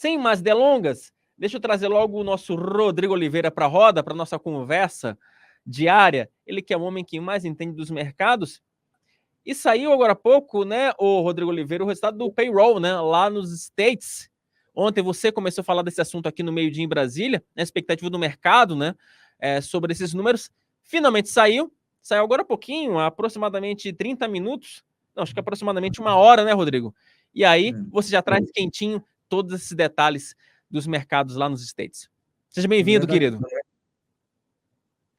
sem mais delongas, deixa eu trazer logo o nosso Rodrigo Oliveira para a roda, para a nossa conversa diária. Ele que é o homem que mais entende dos mercados. E saiu agora há pouco, né, o Rodrigo Oliveira, o resultado do payroll, né, lá nos States. Ontem você começou a falar desse assunto aqui no meio-dia em Brasília, a expectativa do mercado, né, sobre esses números. Finalmente saiu agora há pouquinho, há aproximadamente 30 minutos, não, acho que aproximadamente 1 hora, né, Rodrigo? E aí você já traz quentinho todos esses detalhes dos mercados lá nos States. Seja bem-vindo, querido.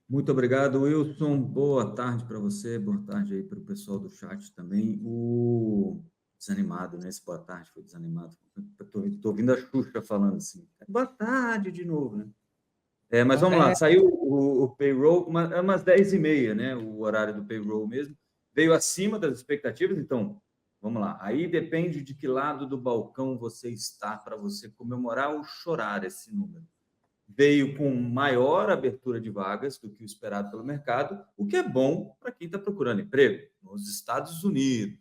Muito obrigado, Wilson. Boa tarde para você, boa tarde aí para o pessoal do chat também. O desanimado, né? Esse boa tarde foi desanimado. Estou ouvindo a Xuxa falando assim. Boa tarde de novo, né? Mas vamos lá, saiu o payroll, umas 10h30, né? O horário do payroll mesmo. Veio acima das expectativas, então, vamos lá. Aí depende de que lado do balcão você está para você comemorar ou chorar esse número. Veio com maior abertura de vagas do que o esperado pelo mercado, o que é bom para quem está procurando emprego nos Estados Unidos.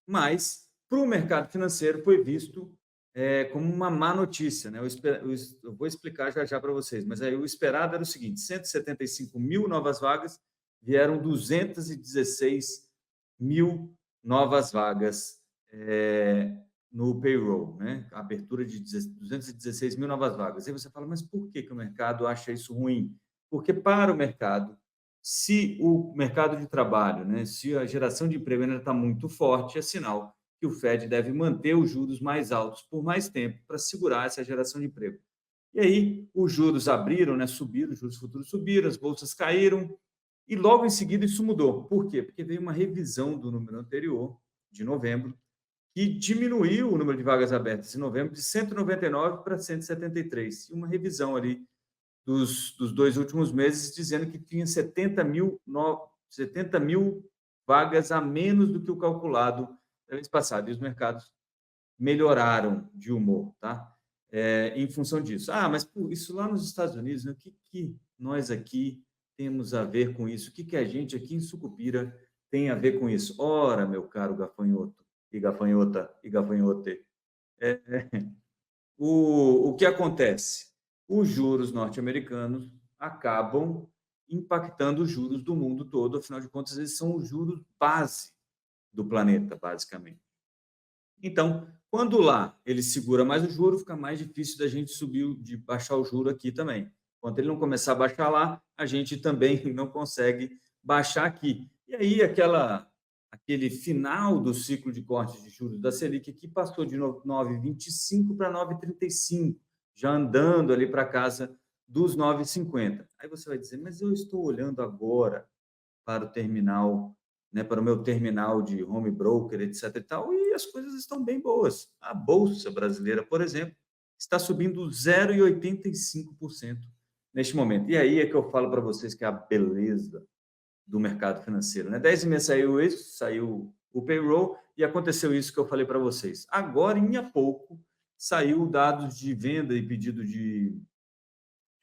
Mas, para o mercado financeiro, foi visto como uma má notícia. Né? Eu vou explicar já para vocês, mas aí o esperado era o seguinte: 175 mil novas vagas, vieram 216 mil novas vagas no payroll, né? A abertura de 216 mil novas vagas. Aí você fala, mas por que o mercado acha isso ruim? Porque para o mercado, se o mercado de trabalho, né, se a geração de emprego ainda está muito forte, é sinal que o Fed deve manter os juros mais altos por mais tempo para segurar essa geração de emprego. E aí os juros abriram, né, subiram, os juros futuros subiram, as bolsas caíram, e logo em seguida isso mudou. Por quê? Porque veio uma revisão do número anterior, de novembro, que diminuiu o número de vagas abertas em novembro de 199 para 173. E uma revisão ali dos 2 últimos meses, dizendo que tinha 70 mil vagas a menos do que o calculado no mês passado. E os mercados melhoraram de humor, tá? Em função disso. Mas isso lá nos Estados Unidos, né? O que nós aqui temos a ver com isso? O que a gente aqui em Sucupira tem a ver com isso? Ora, meu caro gafanhoto e gafanhota e gafanhote, o que acontece? Os juros norte-americanos acabam impactando os juros do mundo todo, afinal de contas, eles são os juros base do planeta, basicamente. Então, quando lá ele segura mais o juro, fica mais difícil da gente de baixar o juro aqui também. Enquanto ele não começar a baixar lá, a gente também não consegue baixar aqui. E aí, aquele final do ciclo de cortes de juros da Selic aqui passou de 9,25 para 9,35, já andando ali para casa dos 9,50. Aí você vai dizer, mas eu estou olhando agora para o terminal, né, para o meu terminal de home broker, etc. e tal, e as coisas estão bem boas. A Bolsa Brasileira, por exemplo, está subindo 0,85% neste momento. E aí é que eu falo para vocês que é a beleza do mercado financeiro. Né? 10h30 saiu o payroll e aconteceu isso que eu falei para vocês. Agora, em pouco, saiu dados de venda e pedido de... Deixa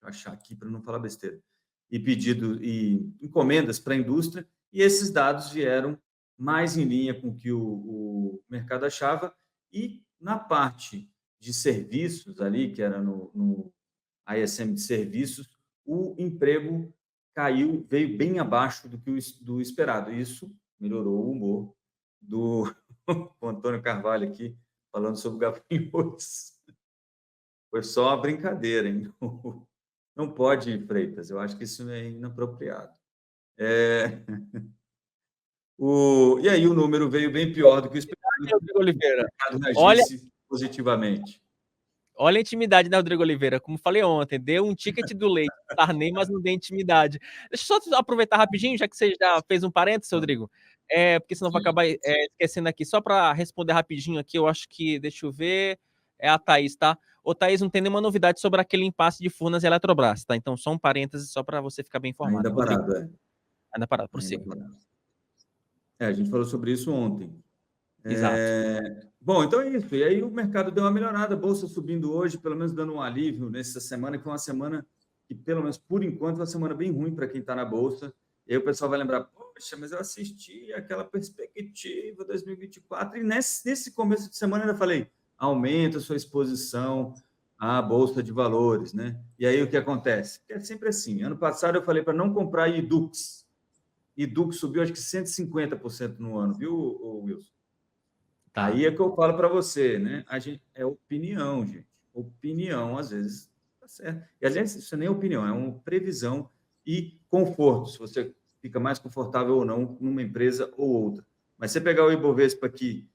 eu achar aqui para não falar besteira. E pedido e encomendas para a indústria, e esses dados vieram mais em linha com o que o mercado achava, e na parte de serviços ali, que era no ISM de serviços, o emprego veio bem abaixo do esperado. Isso melhorou o humor do Antônio Carvalho aqui, falando sobre gafanhotos. Foi só uma brincadeira, hein? Não pode, Freitas, eu acho que isso é inapropriado. E aí o número veio bem pior do que o esperado, Rodrigo Oliveira. o mercado reagisse positivamente. Olha a intimidade, né, Rodrigo Oliveira? Como falei ontem, deu um ticket do leite, Sarney, mas não deu intimidade. Deixa eu só aproveitar rapidinho, já que você já fez um parênteses, Rodrigo, porque senão vai acabar esquecendo aqui. Só para responder rapidinho aqui, eu acho que, deixa eu ver, é a Thaís, tá? Ô, Thaís, não tem nenhuma novidade sobre aquele impasse de Furnas e Eletrobras, tá? Então, só um parênteses, só para você ficar bem informado. Ainda parado, Rodrigo, Ainda parado, prossiga. A gente falou sobre isso ontem. Exato. Bom, então é isso. E aí o mercado deu uma melhorada, a bolsa subindo hoje, pelo menos dando um alívio nessa semana, que foi uma semana que, pelo menos por enquanto, é uma semana bem ruim para quem está na bolsa. E aí o pessoal vai lembrar, poxa, mas eu assisti aquela perspectiva 2024 e nesse começo de semana eu ainda falei, aumenta a sua exposição à Bolsa de Valores, né? E aí o que acontece? É sempre assim. Ano passado eu falei para não comprar Idux. Idux subiu acho que 150% no ano, viu, Wilson? Tá. Aí é que eu falo para você, né? A gente, é opinião, gente. Opinião, às vezes, tá certo. E, aliás, isso nem é opinião, é uma previsão e conforto, se você fica mais confortável ou não numa empresa ou outra. Mas você pegar o Ibovespa aqui,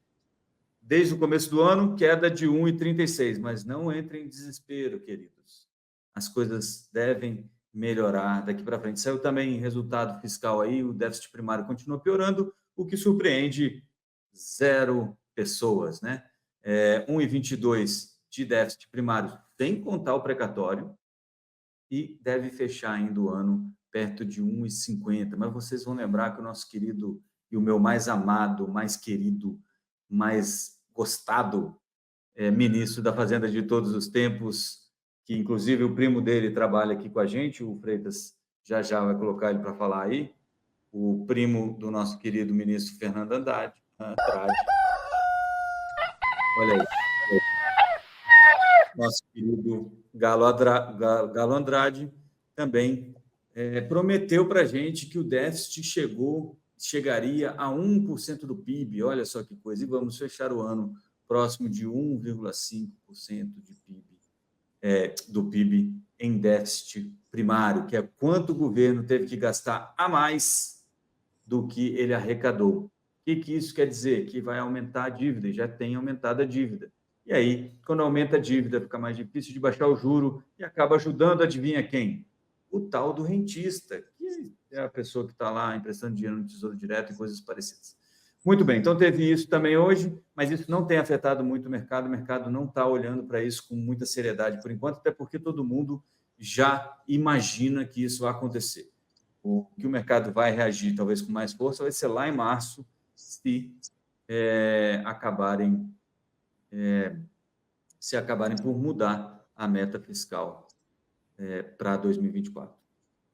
desde o começo do ano, queda de 1,36, mas não entre em desespero, queridos. As coisas devem melhorar daqui para frente. Saiu também resultado fiscal aí, o déficit primário continua piorando, o que surpreende 0 pessoas, né? 1,22 de déficit primário, sem contar o precatório, e deve fechar ainda o ano perto de 1,50. Mas vocês vão lembrar que o nosso querido e o meu mais amado, mais querido, mais gostado ministro da Fazenda de todos os tempos, que inclusive o primo dele trabalha aqui com a gente, o Freitas já vai colocar ele para falar aí, o primo do nosso querido ministro Fernando Andrade. Olha aí. Nosso querido Galo Andrade também prometeu para a gente que o déficit chegaria a 1% do PIB. Olha só que coisa. E vamos fechar o ano próximo de 1,5% de PIB, do PIB em déficit primário, que é quanto o governo teve que gastar a mais do que ele arrecadou. O que isso quer dizer? Que vai aumentar a dívida, e já tem aumentado a dívida. E aí, quando aumenta a dívida, fica mais difícil de baixar o juro e acaba ajudando, adivinha quem? O tal do rentista, que é a pessoa que está lá emprestando dinheiro no Tesouro Direto e coisas parecidas. Muito bem, então teve isso também hoje, mas isso não tem afetado muito o mercado não está olhando para isso com muita seriedade por enquanto, até porque todo mundo já imagina que isso vai acontecer. O que o mercado vai reagir talvez com mais força vai ser lá em março, se acabarem por mudar a meta fiscal para 2024.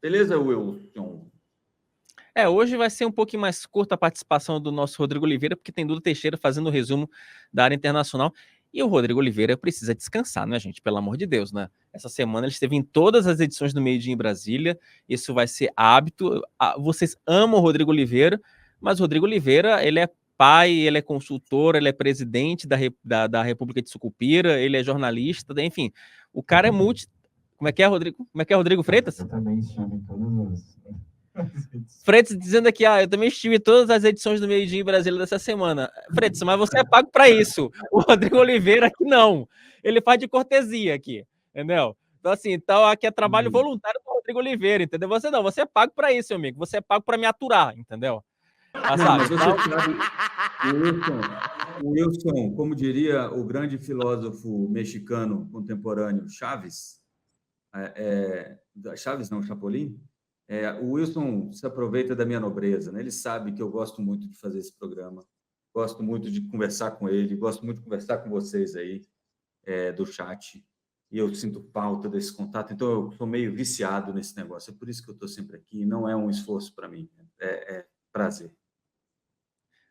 Beleza, Wilson? Hoje vai ser um pouquinho mais curta a participação do nosso Rodrigo Oliveira, porque tem Duda Teixeira fazendo o resumo da área internacional. E o Rodrigo Oliveira precisa descansar, né, gente? Pelo amor de Deus, né? Essa semana ele esteve em todas as edições do Meio Dia em Brasília. Isso vai ser hábito. Vocês amam o Rodrigo Oliveira, mas o Rodrigo Oliveira, ele é pai, ele é consultor, ele é presidente da República de Sucupira, ele é jornalista, enfim. O cara é multi... Como é que é, Rodrigo? Como é que é, Rodrigo Freitas? Eu também estive em todas Freitas dizendo aqui, eu também estive em todas as edições do Meio Dia em Brasília dessa semana. Freitas, mas você é pago para isso. O Rodrigo Oliveira aqui não. Ele faz de cortesia aqui, entendeu? Então, assim, aqui é trabalho voluntário do Rodrigo Oliveira, entendeu? Você não, você é pago para isso, meu amigo. Você é pago para me aturar, entendeu? Mas você sabe, Wilson, como diria o grande filósofo mexicano contemporâneo Chaves, Chaves não, Chapolin, o Wilson se aproveita da minha nobreza, né? Ele sabe que eu gosto muito de fazer esse programa, gosto muito de conversar com ele, gosto muito de conversar com vocês aí do chat, e eu sinto falta desse contato, então eu sou meio viciado nesse negócio, é por isso que eu estou sempre aqui, não é um esforço para mim, é prazer.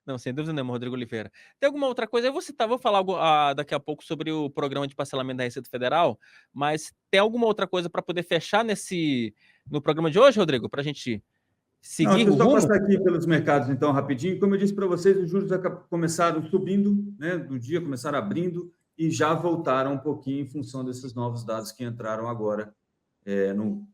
Não, sem dúvida nenhuma, Rodrigo Oliveira. Tem alguma outra coisa? Vou falar algo, daqui a pouco sobre o programa de parcelamento da Receita Federal, mas tem alguma outra coisa para poder fechar no programa de hoje, Rodrigo, para a gente seguir o rumo? Só passar aqui pelos mercados, então, rapidinho. Como eu disse para vocês, os juros começaram subindo, né, no dia, começaram abrindo e já voltaram um pouquinho em função desses novos dados que entraram agora no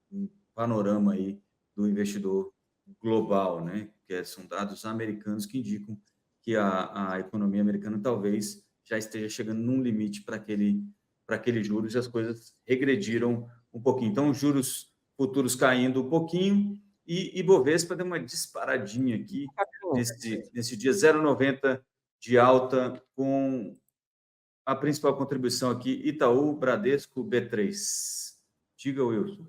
panorama aí do investidor global, né? Que são dados americanos que indicam que a economia americana talvez já esteja chegando num limite para aquele juros e as coisas regrediram um pouquinho. Então, os juros futuros caindo um pouquinho e Ibovespa deu uma disparadinha aqui nesse dia 0,90 de alta, com a principal contribuição aqui, Itaú, Bradesco, B3. Diga, Wilson.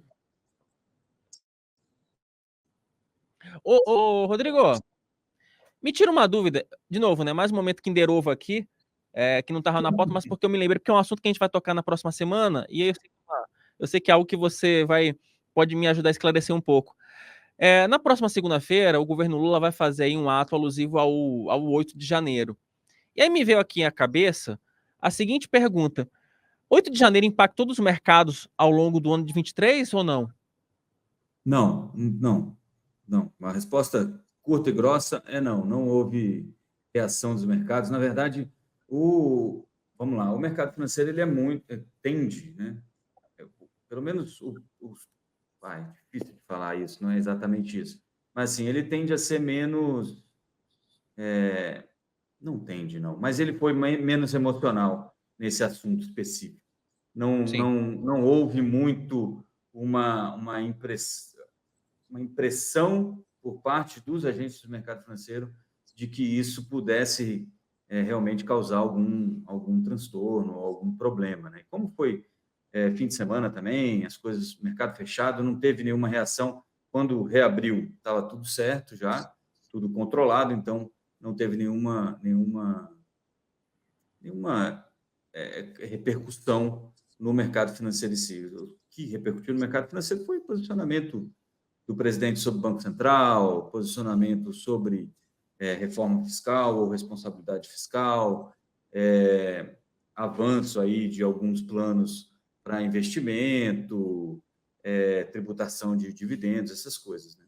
Ô, Rodrigo, me tira uma dúvida, de novo, né? Mais um momento Kinderova aqui, que não estava na pauta, mas porque eu me lembrei, porque é um assunto que a gente vai tocar na próxima semana, e aí eu sei que é algo que você pode me ajudar a esclarecer um pouco. Na próxima segunda-feira, o governo Lula vai fazer aí um ato alusivo ao 8 de janeiro. E aí me veio aqui à cabeça a seguinte pergunta: 8 de janeiro impactou todos os mercados ao longo do ano de 23 ou não? Não, não, não. A resposta curta e grossa é não. Não houve reação dos mercados. Na verdade, vamos lá, o mercado financeiro ele é muito tende, né? Pelo menos difícil de falar isso, não é exatamente isso. Mas assim, ele tende a ser menos, não tende não, mas ele foi menos emocional nesse assunto específico. Sim. Não houve muito uma impressão por parte dos agentes do mercado financeiro de que isso pudesse realmente causar algum transtorno, algum problema. Né? Como foi fim de semana também, as coisas, mercado fechado, não teve nenhuma reação. Quando reabriu, estava tudo certo já, tudo controlado, então não teve nenhuma repercussão no mercado financeiro em si. O que repercutiu no mercado financeiro foi o posicionamento do presidente sobre o Banco Central, posicionamento sobre reforma fiscal ou responsabilidade fiscal, avanço aí de alguns planos para investimento, tributação de dividendos, essas coisas. Né?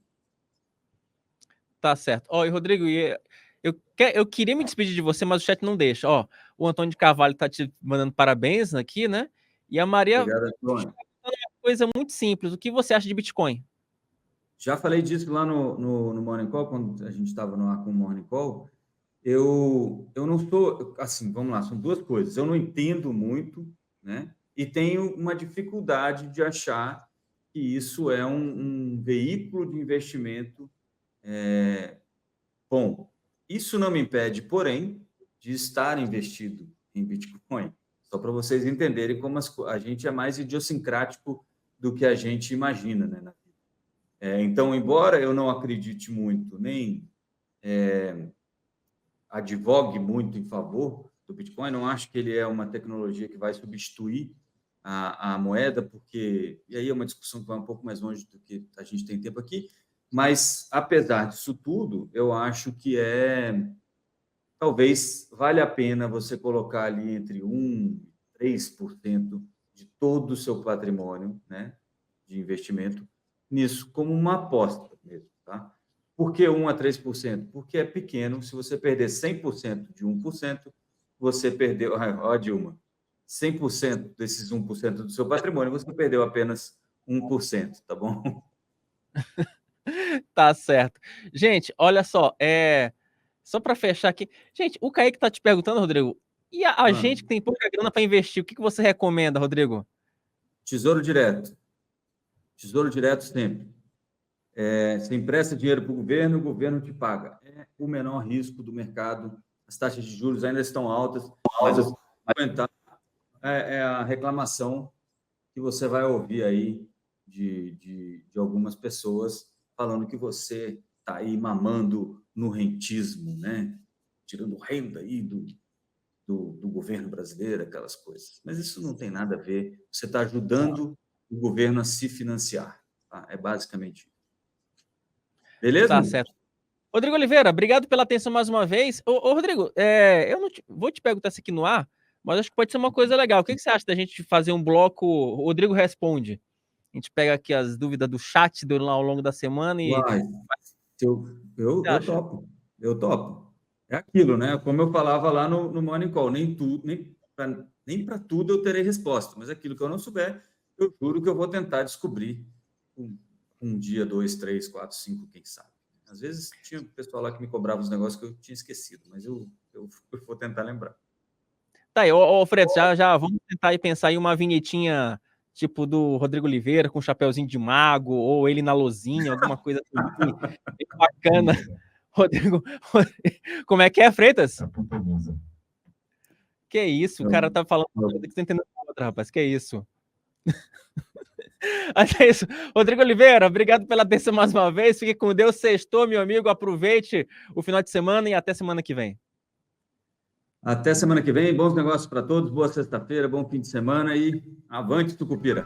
Tá certo. Ó, e Rodrigo, eu queria me despedir de você, mas o chat não deixa. Ó, o Antônio de Carvalho tá te mandando parabéns aqui, né? E a Maria Obrigado, Antônio. uma coisa muito simples. O que você acha de Bitcoin? Já falei disso lá no Morning Call, quando a gente estava no ar com o Morning Call. Eu não sou, assim, vamos lá, são duas coisas. Eu não entendo muito, né? E tenho uma dificuldade de achar que isso é um veículo de investimento bom. Isso não me impede, porém, de estar investido em Bitcoin. Só para vocês entenderem como a gente é mais idiosincrático do que a gente imagina, né? Então, embora eu não acredite muito, nem advogue muito em favor do Bitcoin, não acho que ele é uma tecnologia que vai substituir a moeda, porque, e aí é uma discussão que vai um pouco mais longe do que a gente tem tempo aqui, mas, apesar disso tudo, eu acho que talvez valha a pena você colocar ali entre 1% e 3% de todo o seu patrimônio, né, de investimento nisso, como uma aposta mesmo, tá? Por que 1% a 3%? Porque é pequeno. Se você perder 100% de 1%, você perdeu, ó, Dilma, 100% desses 1% do seu patrimônio, você perdeu apenas 1%, tá bom? Tá certo. Gente, olha só, só para fechar aqui. Gente, o Kaique tá te perguntando, Rodrigo, e a gente que tem pouca grana para investir, o que você recomenda, Rodrigo? Tesouro direto. Tesouro direto sempre. Você empresta dinheiro para o governo te paga. É o menor risco do mercado. As taxas de juros ainda estão altas, mas aguentar é a reclamação que você vai ouvir aí de algumas pessoas falando que você está aí mamando no rentismo, né? Tirando renda aí do governo brasileiro, aquelas coisas. Mas isso não tem nada a ver. Você está ajudando o governo a se financiar. Tá? É basicamente isso. Beleza? Tá certo. Rodrigo Oliveira, obrigado pela atenção mais uma vez. Ô Rodrigo, eu não vou te perguntar isso aqui no ar, mas acho que pode ser uma coisa legal. O que você acha da gente fazer um bloco Rodrigo Responde? A gente pega aqui as dúvidas do chat ao longo da semana e. Uai, eu, O que eu, você eu acha? topo, eu topo. É aquilo, né? Como eu falava lá no Morning Call, nem para tudo eu terei resposta, mas aquilo que eu não souber, eu juro que eu vou tentar descobrir um dia, 2, 3, 4, 5, quem sabe. Às vezes tinha pessoal lá que me cobrava os negócios que eu tinha esquecido, mas eu vou tentar lembrar. Tá aí, ô Fred, já vamos tentar aí pensar em uma vinhetinha tipo do Rodrigo Oliveira com um chapeuzinho de mago, ou ele na lozinha, alguma coisa assim, bem bacana. Rodrigo, como é que é, Freitas? Que isso, o cara tá falando uma coisa que você entendeu outra, rapaz, que isso. Mas é isso. Rodrigo Oliveira, obrigado pela atenção mais uma vez. Fique com Deus, sextou, meu amigo. Aproveite o final de semana e até semana que vem. Até semana que vem. Bons negócios para todos. Boa sexta-feira, bom fim de semana e avante, Tucupira.